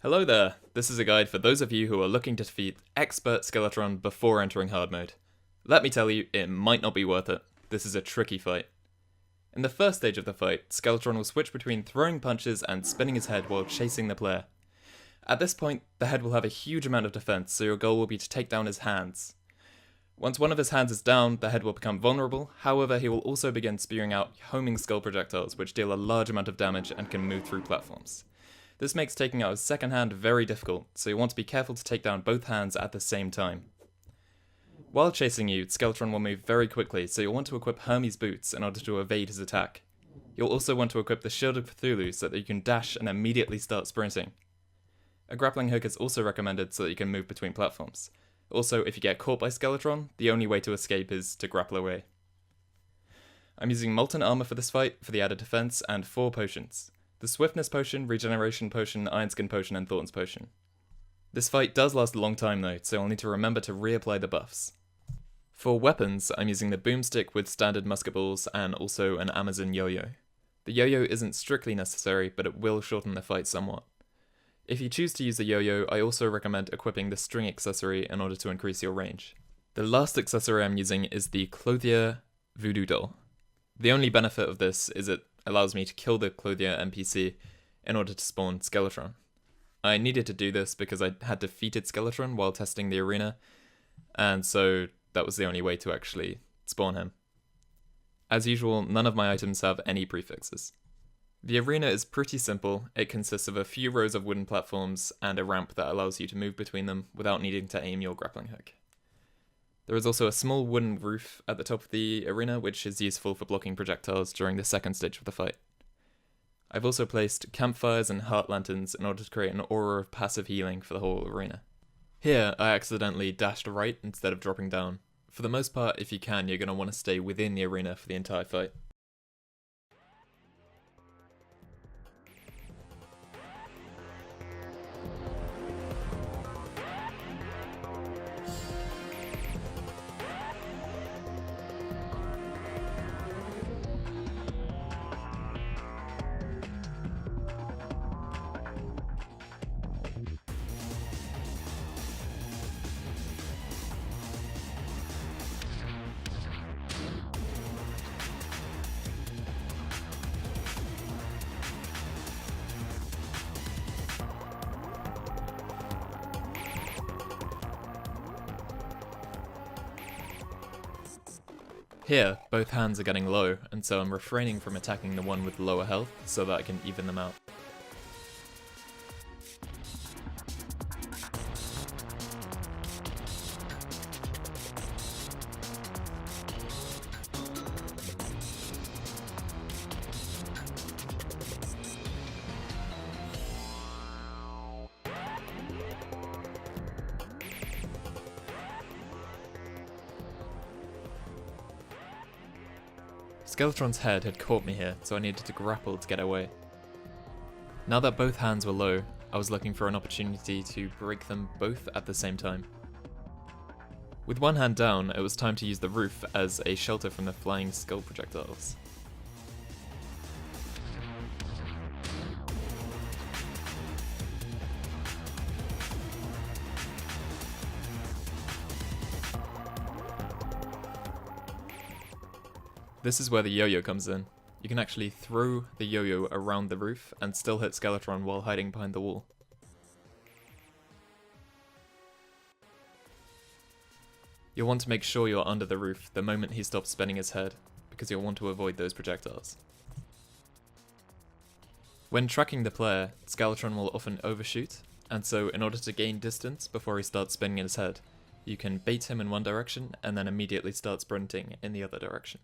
Hello there, this is a guide for those of you who are looking to defeat Expert Skeletron before entering hard mode. Let me tell you, it might not be worth it. This is a tricky fight. In the first stage of the fight, Skeletron will switch between throwing punches and spinning his head while chasing the player. At this point, the head will have a huge amount of defense, so your goal will be to take down his hands. Once one of his hands is down, the head will become vulnerable, however he will also begin spewing out homing skull projectiles which deal a large amount of damage and can move through platforms. This makes taking out his second hand very difficult, so you want to be careful to take down both hands at the same time. While chasing you, Skeletron will move very quickly, so you'll want to equip Hermes' boots in order to evade his attack. You'll also want to equip the Shield of Cthulhu so that you can dash and immediately start sprinting. A grappling hook is also recommended so that you can move between platforms. Also, if you get caught by Skeletron, the only way to escape is to grapple away. I'm using Molten Armor for this fight, for the added defense, and 4 potions. The Swiftness Potion, Regeneration Potion, Iron Skin Potion, and Thorns Potion. This fight does last a long time though, so I'll need to remember to reapply the buffs. For weapons, I'm using the Boomstick with standard musket balls and also an Amazon Yo-Yo. The Yo-Yo isn't strictly necessary, but it will shorten the fight somewhat. If you choose to use the Yo-Yo, I also recommend equipping the String accessory in order to increase your range. The last accessory I'm using is the Clothier Voodoo Doll. The only benefit of this is it allows me to kill the Clothier NPC in order to spawn Skeletron. I needed to do this because I had defeated Skeletron while testing the arena, and so that was the only way to actually spawn him. As usual, none of my items have any prefixes. The arena is pretty simple. It consists of a few rows of wooden platforms and a ramp that allows you to move between them without needing to aim your grappling hook. There is also a small wooden roof at the top of the arena which is useful for blocking projectiles during the second stage of the fight. I've also placed campfires and heart lanterns in order to create an aura of passive healing for the whole arena. Here, I accidentally dashed right instead of dropping down. For the most part, if you can, you're going to want to stay within the arena for the entire fight. Here, both hands are getting low, and so I'm refraining from attacking the one with lower health so that I can even them out. Skeletron's head had caught me here, so I needed to grapple to get away. Now that both hands were low, I was looking for an opportunity to break them both at the same time. With one hand down, it was time to use the roof as a shelter from the flying skull projectiles. This is where the yo-yo comes in. You can actually throw the yo-yo around the roof and still hit Skeletron while hiding behind the wall. You'll want to make sure you're under the roof the moment he stops spinning his head, because you'll want to avoid those projectiles. When tracking the player, Skeletron will often overshoot, and so in order to gain distance before he starts spinning his head, you can bait him in one direction and then immediately start sprinting in the other direction.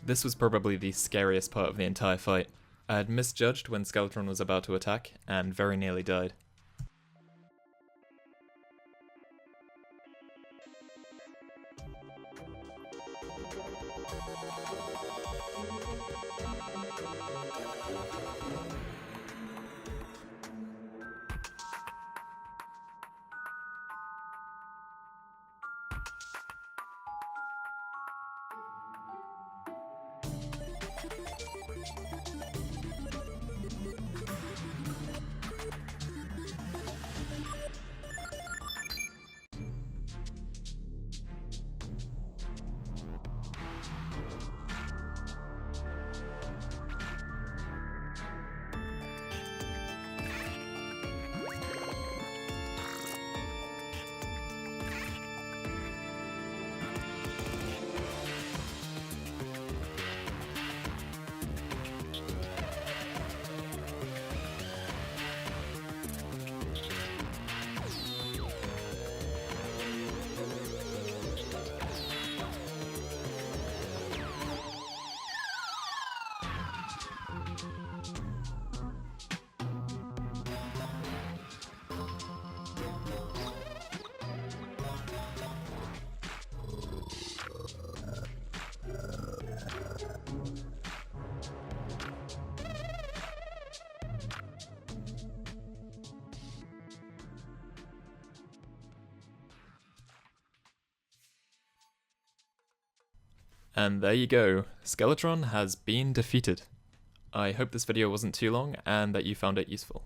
This was probably the scariest part of the entire fight. I had misjudged when Skeletron was about to attack, and very nearly died. And there you go, Skeletron has been defeated. I hope this video wasn't too long and that you found it useful.